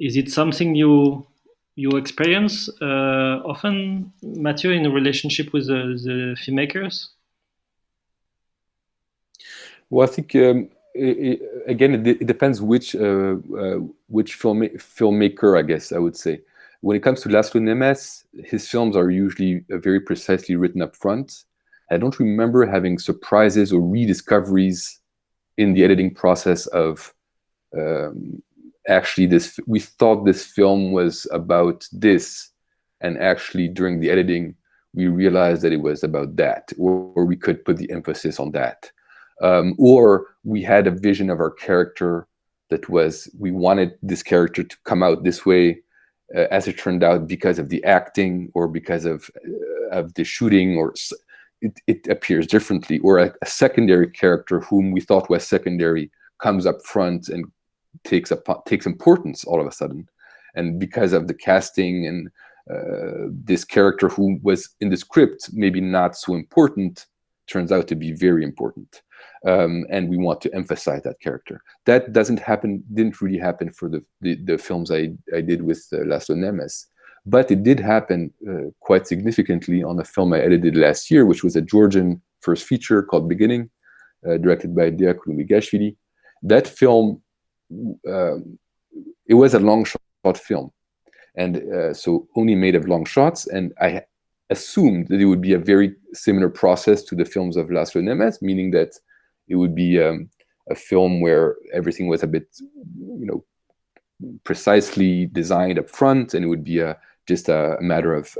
Is it something you experience often, Matthieu, in a relationship with the filmmakers? Well, I think again it depends which filmmaker, I guess I would say. When it comes to Laszlo Nemes, his films are usually very precisely written up front. I don't remember having surprises or rediscoveries in the editing process of actually we thought this film was about this, and actually during the editing we realized that it was about that, or we could put the emphasis on that. Or we had a vision of our character that was, we wanted this character to come out this way, as it turned out, because of the acting or because of the shooting, or it appears differently. Or a secondary character whom we thought was secondary comes up front and takes importance all of a sudden. And because of the casting and this character who was in the script maybe not so important turns out to be very important. And we want to emphasize that character. That didn't really happen for the films I did with Laszlo Nemes. But it did happen quite significantly on a film I edited last year, which was a Georgian first feature called Beginning, directed by Dea Kulumigashvili. That film, it was a long shot film. And so only made of long shots. And I assumed that it would be a very similar process to the films of Laszlo Nemes, meaning that it would be a film where everything was a bit, precisely designed up front, and it would be just a matter of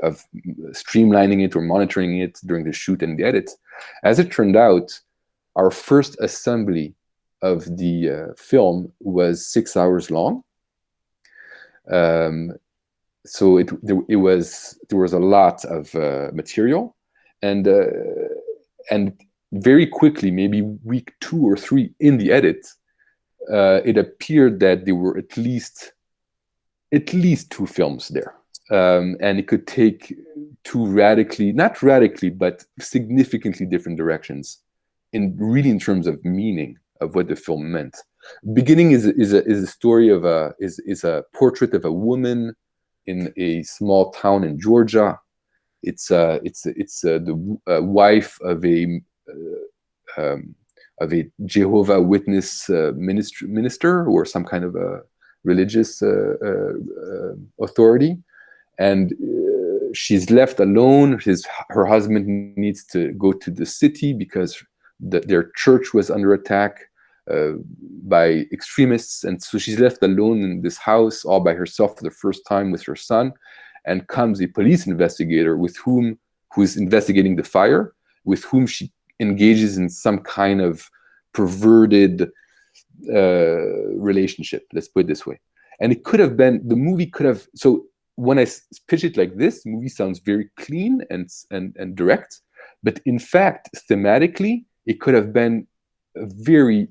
streamlining it or monitoring it during the shoot and the edit. As it turned out, our first assembly of the film was 6 hours long. So there was a lot of material, and very quickly, maybe week 2 or 3 in the edit, it appeared that there were at least 2 films there, and it could take 2 not radically, but significantly different directions, in terms of meaning of what the film meant. Beginning is a story of a portrait of a woman in a small town in Georgia. It's the wife of a Jehovah Witness minister or some kind of a religious authority, and she's left alone. Her husband needs to go to the city because their church was under attack by extremists, and so she's left alone in this house all by herself for the first time with her son. And comes a police investigator who's investigating the fire, with whom she engages in some kind of perverted relationship. Let's put it this way. And it could have been, the movie could have, so when I pitch it like this, the movie sounds very clean and direct, but in fact, thematically, it could have been very,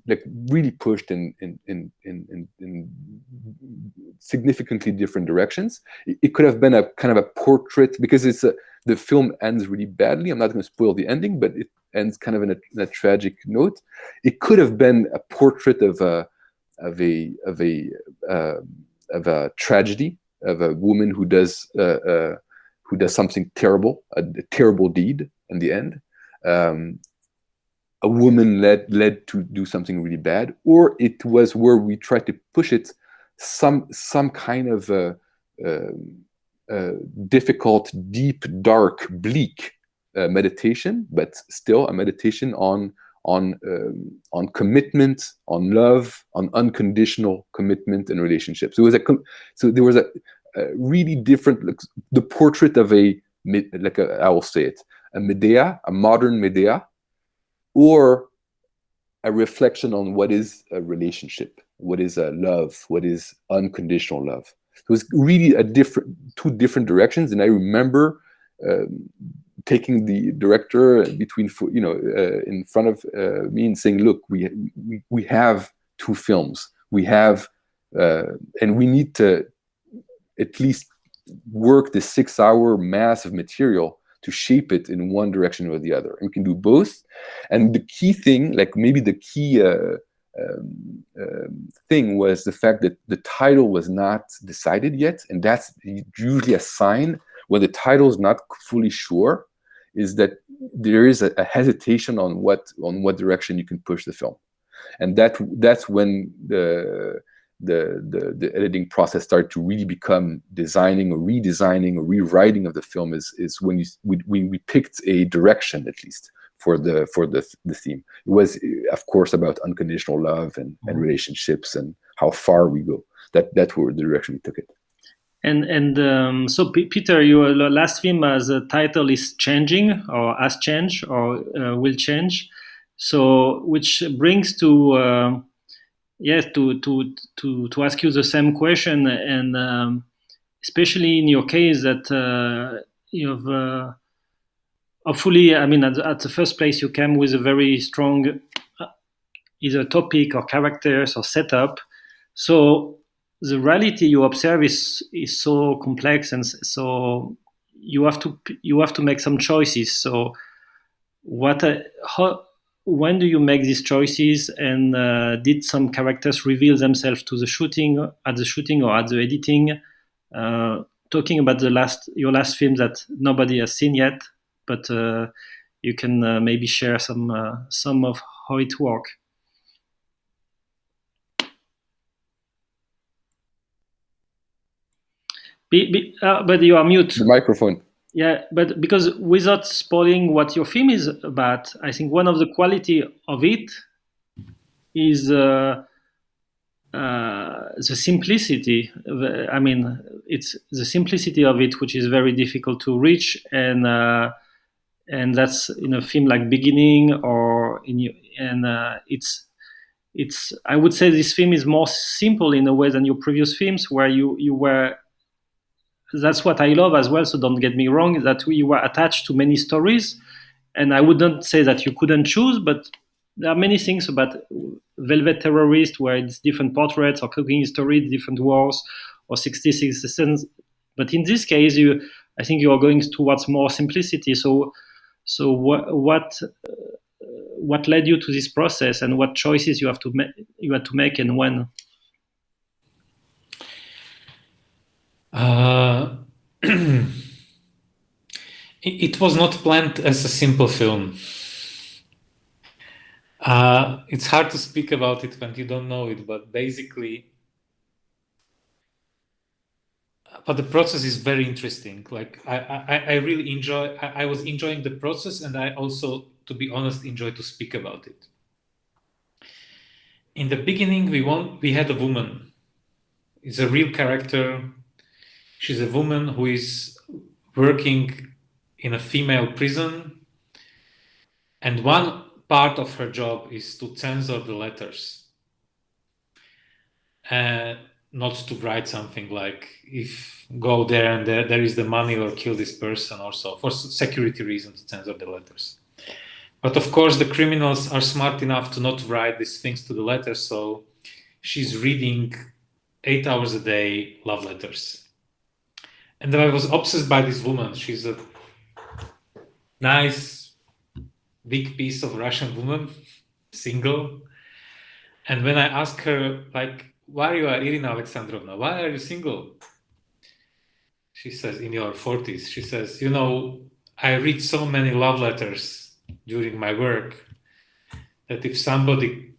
really pushed in significantly different directions. It could have been a kind of a portrait, because the film ends really badly. I'm not going to spoil the ending, but it ends kind of in a tragic note. It could have been a portrait of a tragedy, of a woman who does something terrible, a terrible deed in the end. A woman led to do something really bad, or it was where we tried to push it some kind of difficult, deep, dark, bleak meditation, but still a meditation on commitment, on love, on unconditional commitment and relationships. So there was a really different, the portrait of I will say it, a Medea, a modern Medea, or a reflection on what is a relationship, what is a love, what is unconditional love. It was really two different directions, and I remember taking the director in front of me and saying, "Look, we have 2 films. We have, and we need to at least work this 6-hour mass of material to shape it in one direction or the other. And we can do both." And the key thing, maybe the key thing was the fact that the title was not decided yet, and that's usually a sign when the title is not fully sure, is that there is a hesitation on what direction you can push the film, and that's when the editing process started to really become designing or redesigning or rewriting of the film. Is when we picked a direction, at least for the theme. It was, of course, about unconditional love and relationships and how far we go. That's where the direction we took it. And so Peter, your last film as a title is changing, or has changed, or will change. So which brings to yes to ask you the same question, and especially in your case that you've hopefully, I mean, at the first place, you came with a very strong either topic or characters or setup. So the reality you observe is so complex, and so you have to make some choices. So when do you make these choices, and did some characters reveal themselves to the shooting or at the editing? Talking about your last film that nobody has seen yet, but you can maybe share some of how it worked. But you are mute. The microphone. Yeah, but because without spoiling what your film is about, I think one of the quality of it is the simplicity. I mean, it's the simplicity of it which is very difficult to reach, and that's in a film like Beginning, or it's I would say this film is more simple in a way than your previous films, where you were. That's what I love as well. So don't get me wrong, that you were attached to many stories, and I wouldn't say that you couldn't choose, but there are many things about Velvet Terrorist where it's different portraits, or Cooking Story, different wars, or 66 Sins. But in this case, I think you are going towards more simplicity. So what led you to this process, and what choices you had to make, and when? It was not planned as a simple film. It's hard to speak about it when you don't know it, but basically, but the process is very interesting. Like I really enjoy. I was enjoying the process, and I also, to be honest, enjoy to speak about it. In the beginning, we had a woman. It's a real character. She's a woman who is working in a female prison, and one part of her job is to censor the letters, and not to write something like, if go there and there is the money, or kill this person, or so, for security reasons, to censor the letters. But of course, the criminals are smart enough to not write these things to the letters, so she's reading 8 hours a day love letters. And then I was obsessed by this woman. She's a nice, big piece of Russian woman, single. And when I asked her, like, why are you, Irina Alexandrovna, why are you single? She says, in your 40s, she says, I read so many love letters during my work that if somebody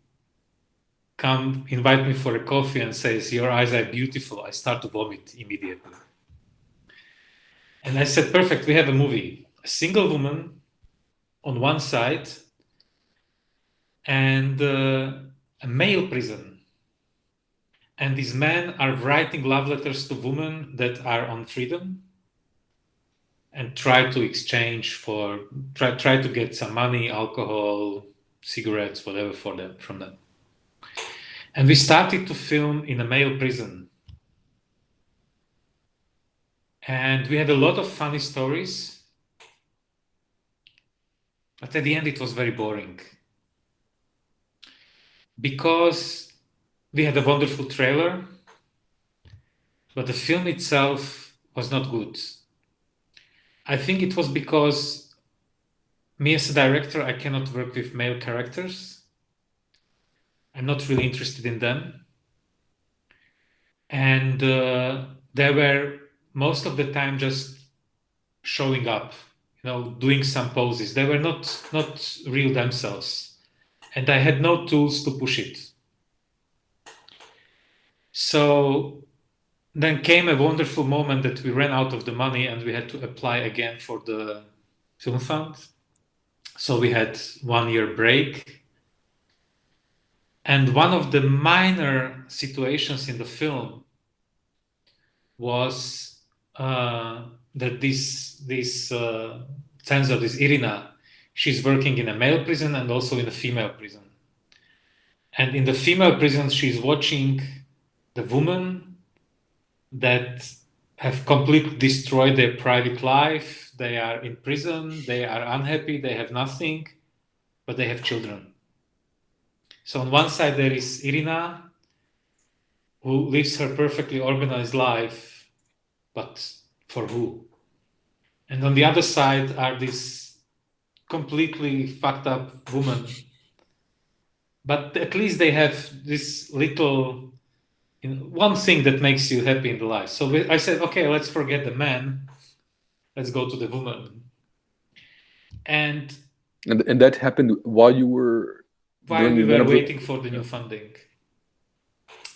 come invite me for a coffee and says, your eyes are beautiful, I start to vomit immediately. And I said, perfect, we have a movie. A single woman on one side, and a male prison. And these men are writing love letters to women that are on freedom, and try to exchange try to get some money, alcohol, cigarettes, whatever from them. And we started to film in a male prison. And we had a lot of funny stories, but at the end it was very boring. Because we had a wonderful trailer, but the film itself was not good. I think it was because me as a director, I cannot work with male characters. I'm not really interested in them. And they were most of the time just showing up, doing some poses. They were not real themselves. And I had no tools to push it. So then came a wonderful moment that we ran out of the money and we had to apply again for the film fund. So we had 1 year break. And one of the minor situations in the film was that this censor, this Irina, she's working in a male prison and also in a female prison. And in the female prison, she's watching the women that have completely destroyed their private life. They are in prison, they are unhappy, they have nothing, but they have children. So on one side, there is Irina, who lives her perfectly organized life, but for who? And on the other side are these completely fucked up women. But at least they have this little, one thing that makes you happy in the life. So I said, okay, let's forget the man. Let's go to the woman. And that happened while you were we were waiting for the new funding.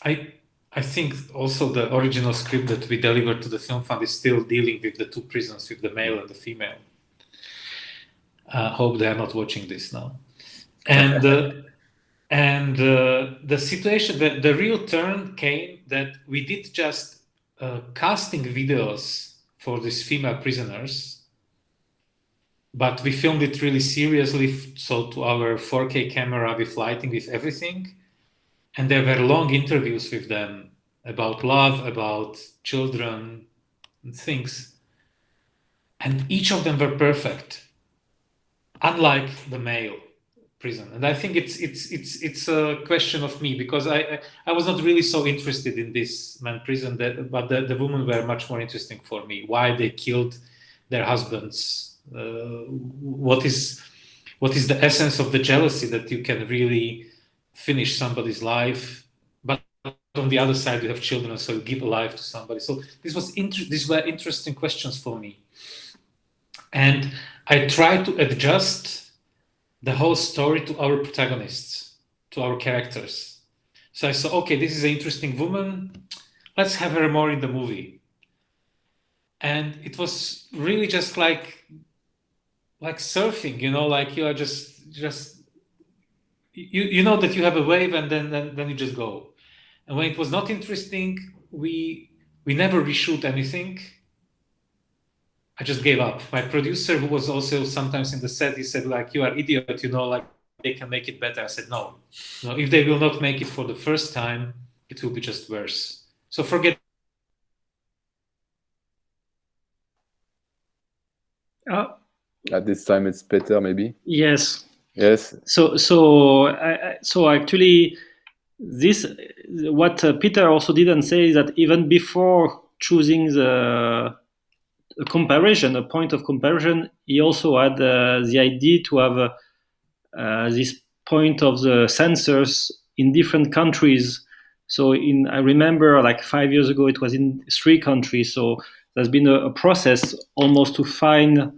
I think also the original script that we delivered to the film fund is still dealing with the two prisons, with the male and the female. Hope they are not watching this now. And the situation, the real turn came that we did just casting videos for these female prisoners, but we filmed it really seriously, so to our 4K camera with lighting, with everything. And there were long interviews with them about love, about children, and things. And each of them were perfect, unlike the male prison. And I think it's a question of me, because I was not really so interested in this man prison, but the women were much more interesting for me. Why they killed their husbands? What is the essence of the jealousy that you can really finish somebody's life, but on the other side you have children, so you give a life to somebody. So these were interesting questions for me, and I tried to adjust the whole story to our protagonists, to our characters. So I saw, okay, this is an interesting woman, let's have her more in the movie. And it was really just like surfing, like you are just you know that you have a wave, and then you just go. And when it was not interesting, we never reshoot anything. I just gave up. My producer, who was also sometimes in the set, he said, you are idiot, they can make it better. I said, no, if they will not make it for the first time, it will be just worse. So forget. At this time, it's better, maybe. Yes. Yes. So actually, what Peter also didn't say is that even before choosing a point of comparison, he also had the idea to have this point of the censors in different countries. So I remember 5 years ago, it was in 3 countries. So there's been a process almost to find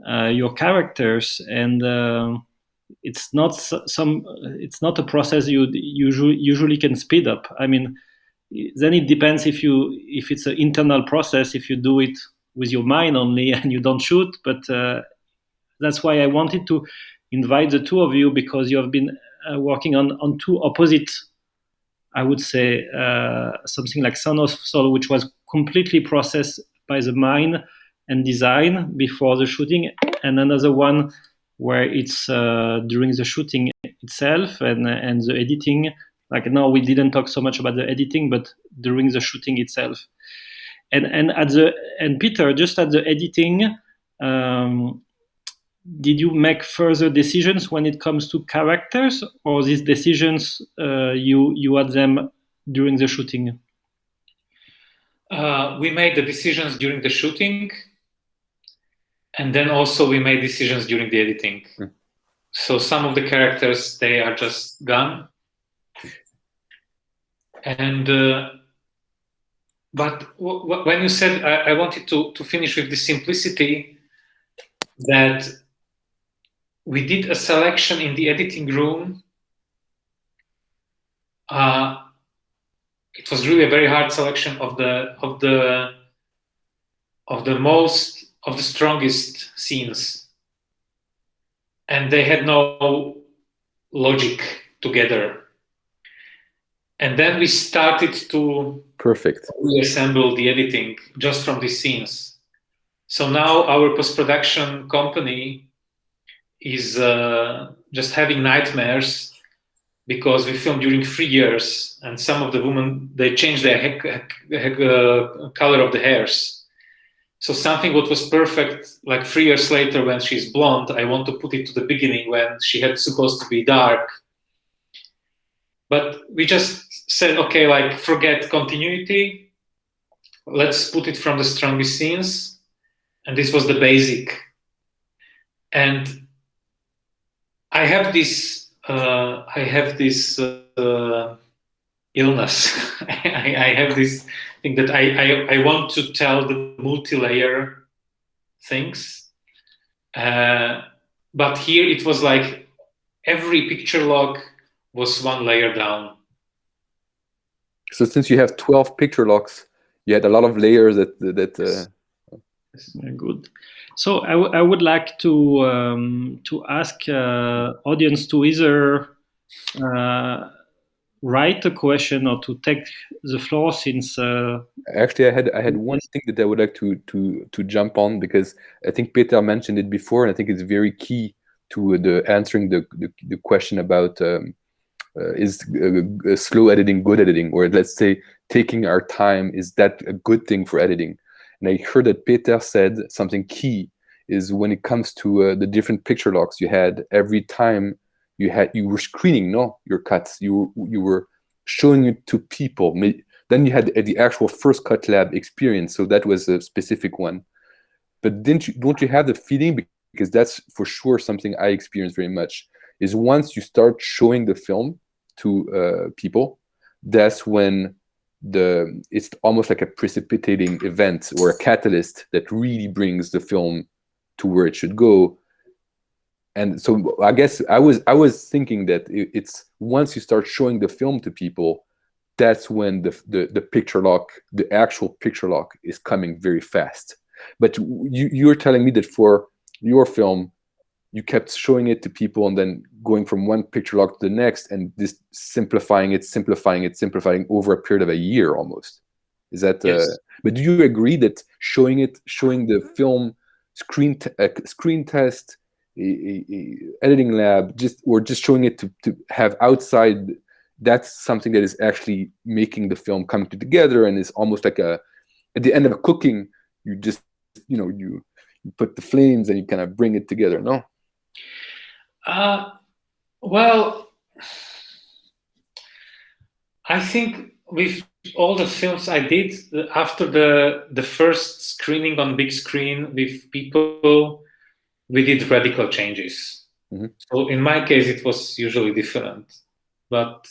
your characters, and it's not a process you usually can speed up. I mean, then it depends if it's an internal process, if you do it with your mind only and you don't shoot. But that's why I wanted to invite the two of you, because you have been working on two opposite, I would say, something like Son of Saul, which was completely processed by the mind and design before the shooting, and another one where it's during the shooting itself and the editing. Now we didn't talk so much about the editing, but during the shooting itself. And Peter, just at the editing, did you make further decisions when it comes to characters, or these decisions you had them during the shooting? We made the decisions during the shooting, and then also we made decisions during the editing. So some of the characters, they are just gone. And but when you said I wanted to finish with the simplicity, that we did a selection in the editing room. It was really a very hard selection of the strongest scenes, and they had no logic together. And then we started to reassemble the editing just from these scenes. So now our post-production company is just having nightmares because we filmed during 3 years, and some of the women, they changed their color of the hairs. So something what was perfect, like 3 years later when she's blonde, I want to put it to the beginning when she had supposed to be dark. But we just said, okay, like forget continuity. Let's put it from the strongest scenes. And this was the basic. And I have this illness. I have this thing that I want to tell the multi-layer things. But here it was like every picture log was one layer down. So since you have 12 picture logs, you had a lot of layers that Very good. So I would like to ask audience to either write a question or to take the floor, since actually I had one thing that I would like to jump on, because I think Peter mentioned it before, and I think it's very key to the answering the question about is slow editing good editing, or let's say taking our time, is that a good thing for editing? And I heard that Peter said something key is when it comes to the different picture logs you had, every time you were screening your cuts, you were showing it to people. Then you had the actual First Cut Lab experience, so that was a specific one. But don't you have the feeling, because that's for sure something I experienced very much, is once you start showing the film to people, that's when it's almost like a precipitating event or a catalyst that really brings the film to where it should go. And so I guess I was thinking that it's once you start showing the film to people, that's when the picture lock, the actual picture lock, is coming very fast. But you're telling me that for your film, you kept showing it to people and then going from one picture lock to the next, and this simplifying over a period of a year almost. Is that? Yes. But do you agree that showing the film, screen test, editing lab, just showing it to have outside, that's something that is actually making the film come together, and is almost like at the end of a cooking, you just you put the flames and you kind of bring it together, no? Well, I think with all the films I did after the first screening on big screen with people, we did radical changes. Mm-hmm. So in my case, it was usually different. But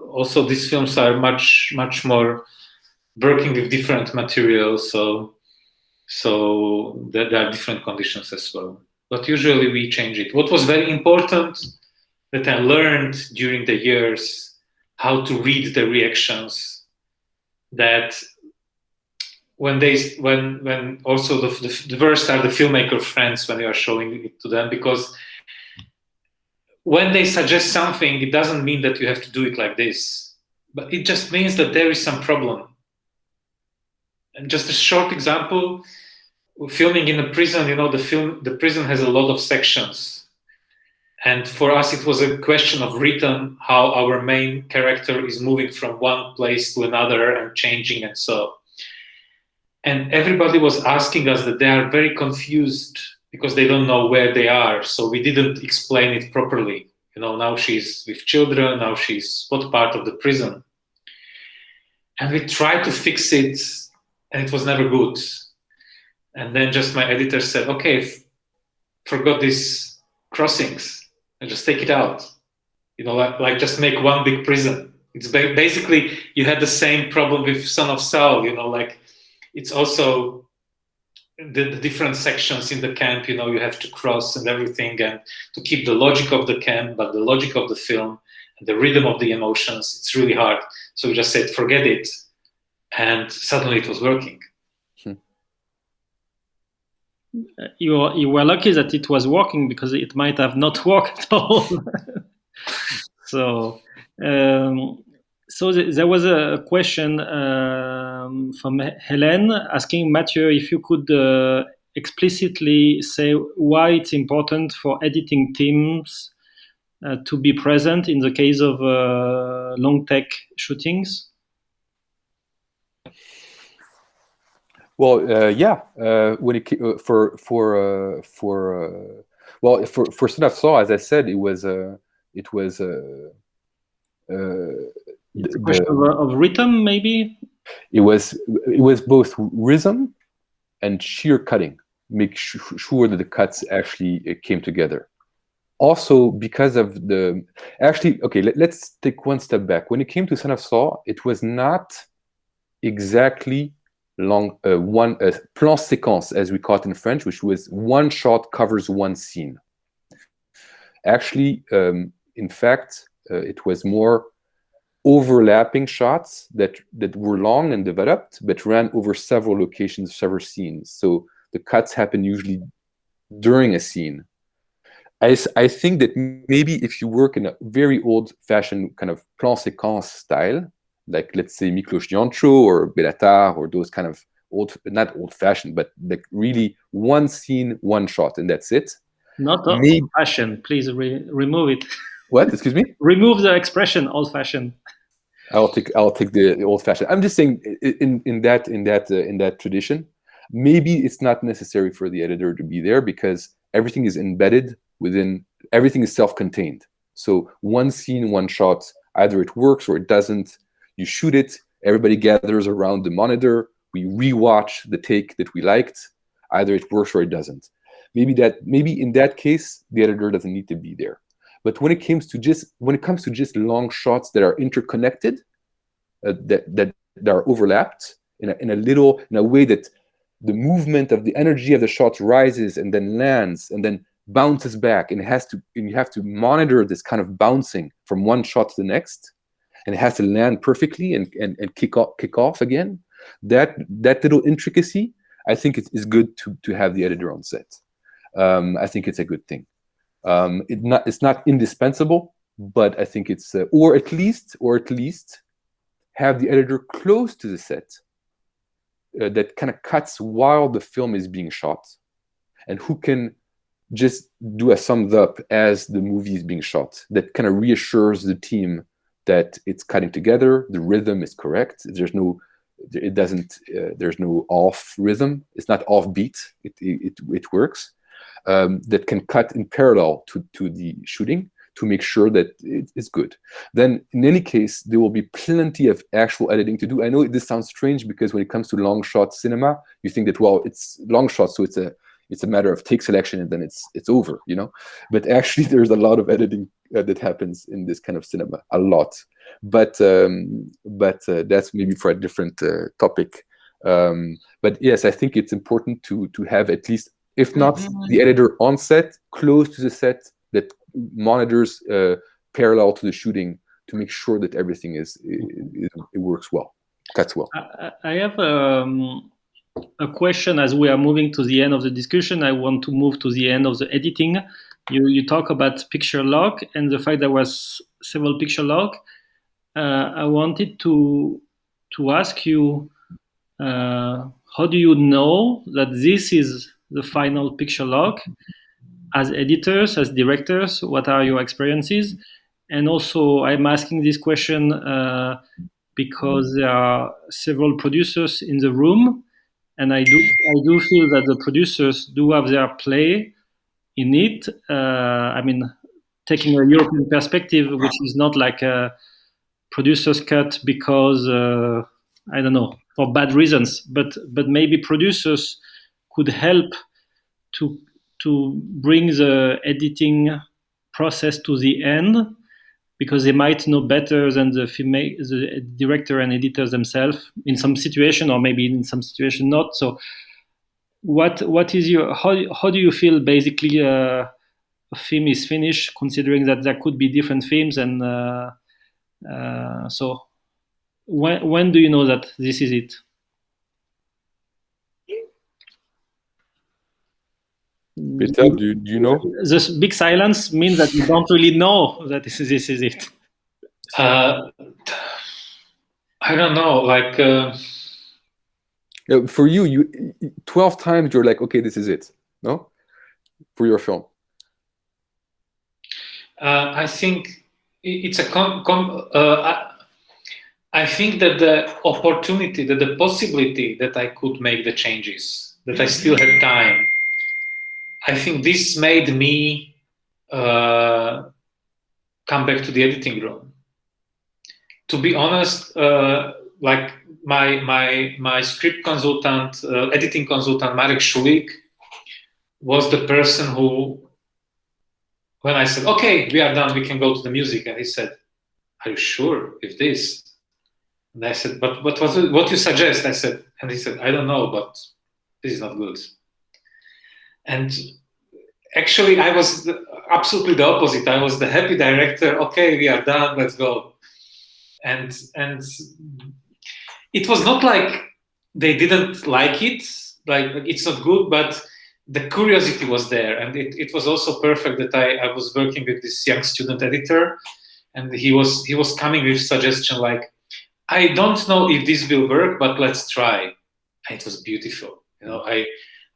also these films are much more working with different materials, so there are different conditions as well. But usually we change it. What was very important that I learned during the years, how to read the reactions, that when also the worst are the filmmaker friends when you are showing it to them, because when they suggest something, it doesn't mean that you have to do it like this, but it just means that there is some problem. And just a short example, filming in a prison, the prison has a lot of sections. And for us, it was a question of rhythm, how our main character is moving from one place to another and changing and so. And everybody was asking us that they are very confused because they don't know where they are. So we didn't explain it properly. Now she's with children, now she's what part of the prison. And we tried to fix it, and it was never good. And then just my editor said, okay, forgot these crossings, and just take it out. Like just make one big prison. It's basically you had the same problem with Son of Saul. Like it's also the different sections in the camp. You have to cross and everything, and to keep the logic of the camp, but the logic of the film and the rhythm of the emotions. It's really hard. So we just said, forget it, and suddenly it was working. You were lucky that it was working, because it might have not worked at all. So there was a question from Helen asking Matthieu if you could explicitly say why it's important for editing teams to be present in the case of long take shootings. Well, when it for Son of Saul, as I said, it's a question of rhythm, maybe. It was both rhythm and sheer cutting. Make sure that the cuts actually came together. Also, because of let's take one step back. When it came to Son of Saul, it was not exactly long one plan séquence, as we call it in French, which was one shot covers one scene. Actually, in fact, it was more overlapping shots that were long and developed, but ran over several locations, several scenes. So the cuts happen usually during a scene. I think that maybe if you work in a very old-fashioned kind of plan séquence style, like let's say Miklos Jancho or Bellatar, or those kind of not old-fashioned, but like really one scene, one shot, and that's it. Not old-fashioned. Please remove it. What? Excuse me? Remove the expression old-fashioned. I'll take the old-fashioned. I'm just saying in that tradition, maybe it's not necessary for the editor to be there, because everything is embedded within, everything is self-contained. So one scene, one shot, either it works or it doesn't. You shoot it, everybody gathers around the monitor, we rewatch the take that we liked, either it works or it doesn't. Maybe in that case, the editor doesn't need to be there. But when it comes to just long shots that are interconnected, that are overlapped in a way that the movement of the energy of the shot rises and then lands and then bounces back, and you have to monitor this kind of bouncing from one shot to the next, and it has to land perfectly and kick off again. That little intricacy, I think it is good to have the editor on set. I think it's a good thing. It's not indispensable, but I think it's or at least have the editor close to the set that kind of cuts while the film is being shot, and who can just do a thumbs up as the movie is being shot. That kind of reassures the team that it's cutting together, the rhythm is correct. There's no off rhythm. It's not off beat. It works. That can cut in parallel to the shooting to make sure that it's good. Then in any case, there will be plenty of actual editing to do. I know this sounds strange, because when it comes to long shot cinema, you think that, well, it's long shot, so it's a matter of take selection and then it's over, But actually, there's a lot of editing that happens in this kind of cinema, a lot. But that's maybe for a different topic. But yes, I think it's important to have at least, if not the editor on set, close to the set, that monitors parallel to the shooting, to make sure that everything it works well, cuts well. I have a question. As we are moving to the end of the discussion, I want to move to the end of the editing. You talk about picture lock and the fact there was several picture lock. I wanted to ask you, how do you know that this is the final picture lock? As editors, as directors, what are your experiences? And also, I'm asking this question because there are several producers in the room, and I do feel that the producers do have their play in it. I mean, taking a European perspective, which is not like a producer's cut because I don't know, for bad reasons, but maybe producers could help to bring the editing process to the end, because they might know better than the director and editors themselves in some situation, or maybe in some situation not. So what is your how do you feel basically a film is finished, considering that there could be different films, and so when do you know that this is it? Peter, do you know? This big silence means that you don't really know that this is it. I don't know. Like for you 12 times you're like, okay, this is it, no? For your film. I think it's a I think that the opportunity, that the possibility that I could make the changes, that I still had time, I think this made me come back to the editing room. To be honest, like my script consultant, editing consultant, Marek Szulik, was the person who, when I said, okay, we are done, we can go to the music, and he said, are you sure if this? And I said, but what you suggest? I said, and he said, I don't know, but this is not good. And actually, I was absolutely the opposite. I was the happy director. Okay, we are done, let's go. And it was not like they didn't like it, like it's not good, but the curiosity was there. And it was also perfect that I was working with this young student editor, and he was coming with suggestion like, I don't know if this will work, but let's try. And it was beautiful. You know, I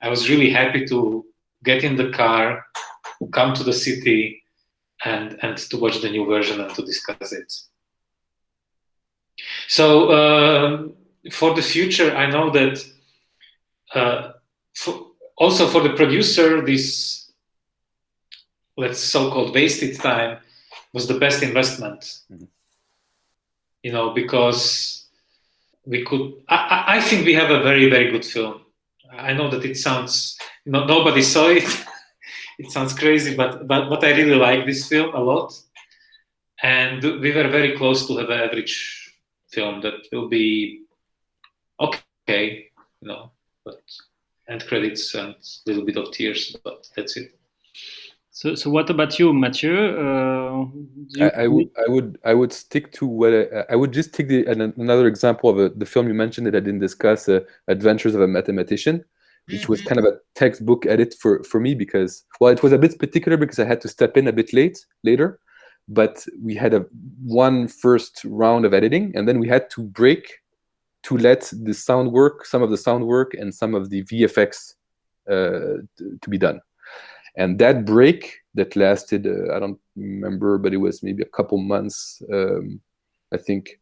was really happy to get in the car, come to the city, and to watch the new version and to discuss it. So for the future, I know that also for the producer, this, let's so-called wasted time was the best investment. Mm-hmm. You know, because we could. I think we have a very, very good film. I know that it sounds, nobody saw it. It sounds crazy, but I really like this film a lot, and we were very close to have an average film that will be okay, you know, but end credits and a little bit of tears, but that's it. So what about you, Matthieu? I would stick to what I would just take another example of the film you mentioned that I didn't discuss, Adventures of a Mathematician, which was kind of a textbook edit for me, because, well, it was a bit particular because I had to step in a bit later, but we had one first round of editing, and then we had to break to let the sound work, some of the sound work and some of the VFX to be done. And that break that lasted, I don't remember, but it was maybe a couple months, I think,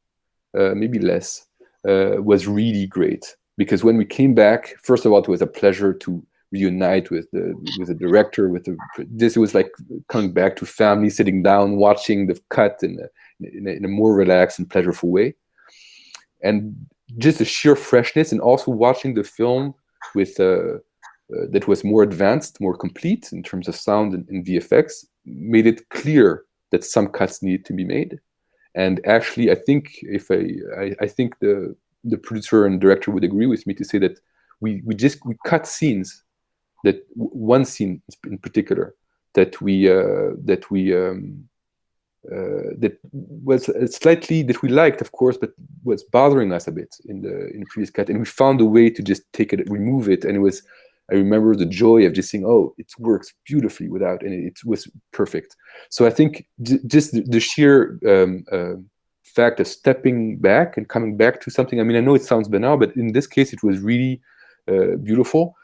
maybe less, was really great. Because when we came back, first of all, it was a pleasure to reunite with the director. This was like coming back to family, sitting down, watching the cut in a more relaxed and pleasurable way. And just the sheer freshness, and also watching the film with that was more advanced, more complete in terms of sound and VFX, made it clear that some cuts needed to be made. And actually, I think I think the producer and director would agree with me to say that we cut scenes, that one scene in particular that was slightly, that we liked, of course, but was bothering us a bit in the previous cut, and we found a way to just remove it, and it was. I remember the joy of just saying, "Oh, it works beautifully without," and it was perfect. So I think just the sheer fact of stepping back and coming back to something. I mean, I know it sounds banal, but in this case, it was really beautiful,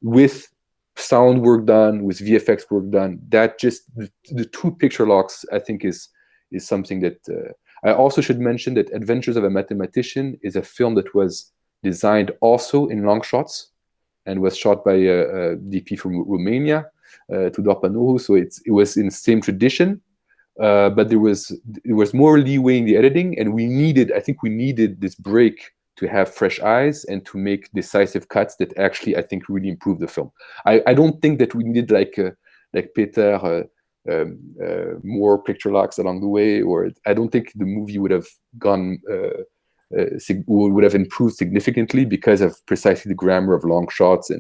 with sound work done, with VFX work done. That just the two picture locks, I think, is something that I also should mention, that Adventures of a Mathematician is a film that was designed also in long shots, and was shot by a DP from Romania, Tudor Panohu. So it was in the same tradition, but there was more leeway in the editing, and I think we needed this break to have fresh eyes and to make decisive cuts that actually, I think, really improved the film. I don't think that we needed like Peter more picture locks along the way, or I don't think the movie would have gone would have improved significantly because of precisely the grammar of long shots.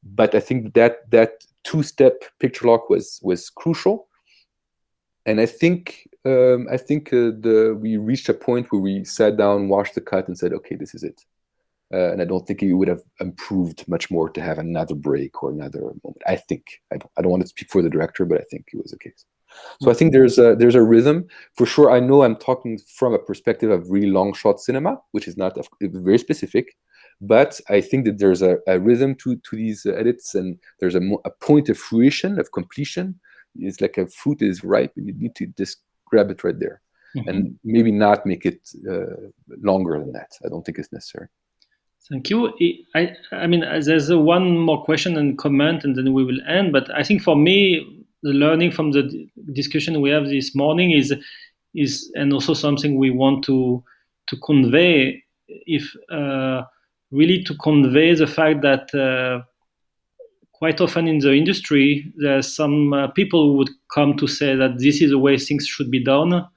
But I think that two-step picture lock was crucial, and I think we reached a point where we sat down, watched the cut, and said, okay, this is it. And I don't think it would have improved much more to have another break or another moment. I think I don't want to speak for the director, but I think it was the case. So I think there's a rhythm for sure. I know I'm talking from a perspective of really long shot cinema, which is not very specific, but I think that there's a rhythm to these edits, and there's a point of fruition, of completion. It's like a fruit is ripe, and you need to just grab it right there, and maybe not make it longer than that. I don't think it's necessary. Thank you. I mean, there's one more question and comment, and then we will end. But I think for me, the learning from the discussion we have this morning is and also something we want to convey, if really to convey the fact that quite often in the industry, there's some people who would come to say that this is the way things should be done,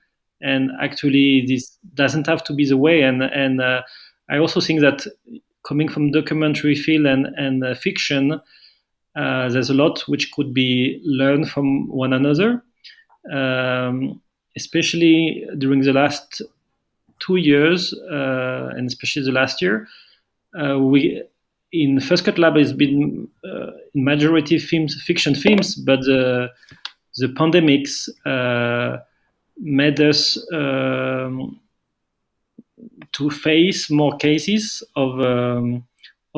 and actually this doesn't have to be the way. And I also think that coming from documentary field and fiction, there's a lot which could be learned from one another, especially during the last 2 years, and especially the last year. We in First Cut Lab has been in majority fiction films, but the pandemics made us to face more cases of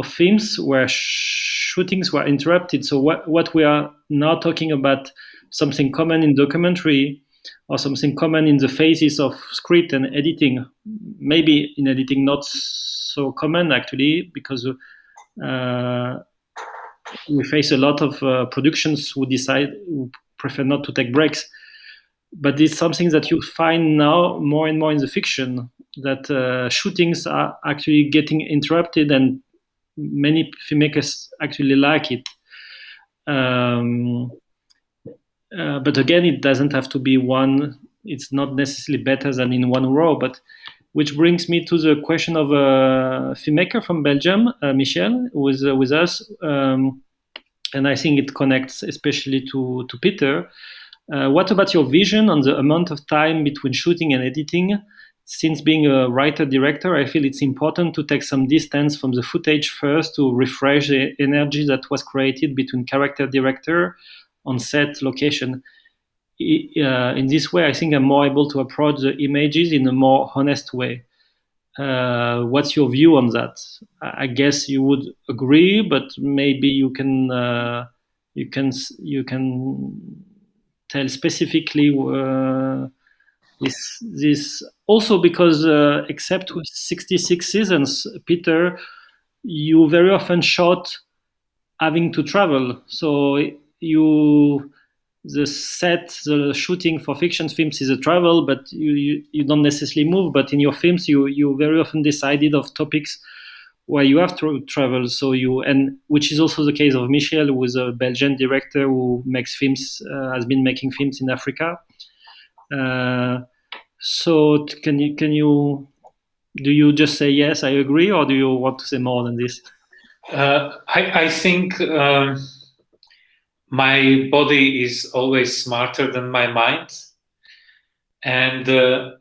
films where shootings were interrupted. So what we are now talking about, something common in documentary or something common in the phases of script and editing, maybe in editing not so common actually, because we face a lot of productions who prefer not to take breaks. But it's something that you find now more and more in the fiction, that shootings are actually getting interrupted, and many filmmakers actually like it. But again, it doesn't have to be one. It's not necessarily better than in one row. But which brings me to the question of a filmmaker from Belgium, Michel, who is with us, and I think it connects especially to Peter. What about your vision on the amount of time between shooting and editing? Since being a writer-director, I feel it's important to take some distance from the footage first to refresh the energy that was created between character-director on set location. In this way, I think I'm more able to approach the images in a more honest way. What's your view on that? I guess you would agree, but maybe you can tell specifically this also, because except with 66 seasons, Peter, you very often shot having to travel. So the shooting for fiction films is a travel, but you don't necessarily move. But in your films, you very often decided of topics where you have to travel. So and which is also the case of Michel, who is a Belgian director who makes films, has been making films in Africa. So do you just say yes, I agree, or do you want to say more than this? I think my body is always smarter than my mind, and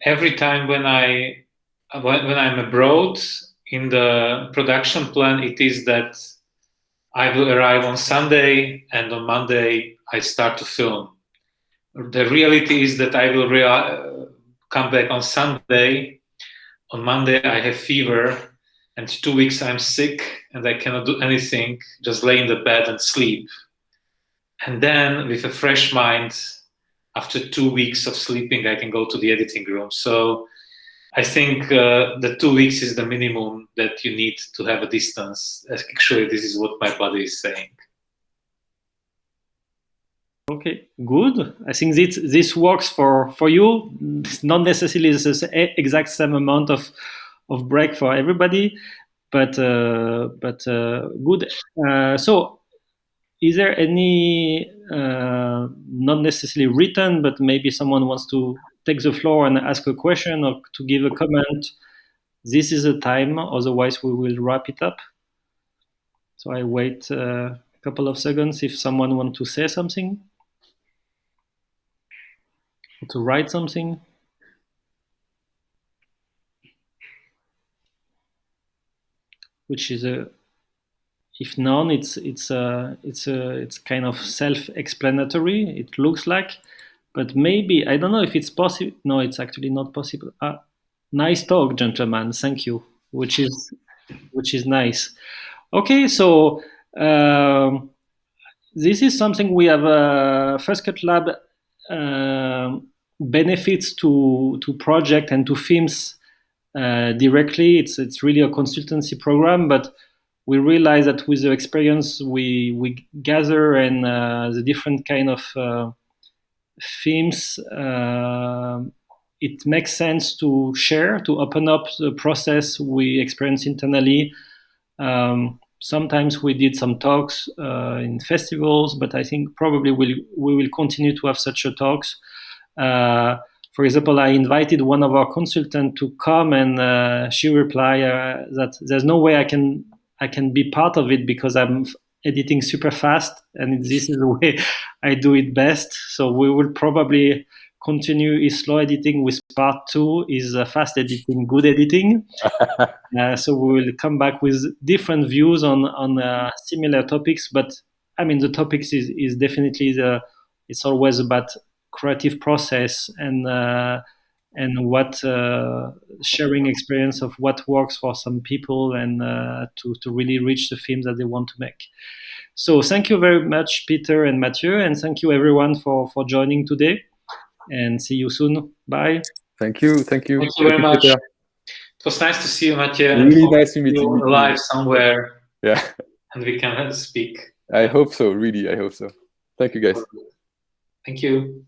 every time when I'm abroad, in the production plan, it is that I will arrive on Sunday, and on Monday I start to film. The reality is that I will come back on Sunday. On Monday I have fever, and 2 weeks I'm sick, and I cannot do anything, just lay in the bed and sleep. And then with a fresh mind, after 2 weeks of sleeping, I can go to the editing room. So I think the 2 weeks is the minimum that you need to have a distance. Actually, this is what my body is saying. Okay, good. I think this works for you. It's not necessarily the exact same amount of break for everybody, but good. So is there any, not necessarily written, but maybe someone wants to take the floor and ask a question or to give a comment? This is the time, otherwise we will wrap it up. So I wait a couple of seconds if someone wants to say something, or to write something. Which is if none, it's kind of self-explanatory. It looks like, but maybe I don't know if it's possible. No, it's actually not possible. Nice talk, gentlemen. Thank you. Which is nice. Okay, so this is something we have. First Cut Lab benefits to project and to films directly. It's really a consultancy program, but we realize that with the experience we gather and the different kind of films, it makes sense to share, to open up the process we experience internally. Sometimes we did some talks in festivals, but I think probably we will continue to have such a talks. For example, I invited one of our consultants to come, and she replied that there's no way I can be part of it because I'm editing super fast, and this is the way I do it best. So we will probably continue is slow editing with part 2 is fast editing, good editing. So we will come back with different views on similar topics, but I mean the topics is definitely it's always about creative process and what sharing experience of what works for some people and to really reach the films that they want to make. So thank you very much, Peter and Matthieu, and thank you everyone for joining today, and see you soon. Bye. Thank you. Thank you very much. Peter. It was nice to see you, Matthieu. Really nice to meet you. Live somewhere. Yeah. And we can speak. I hope so. Really, I hope so. Thank you, guys. Thank you.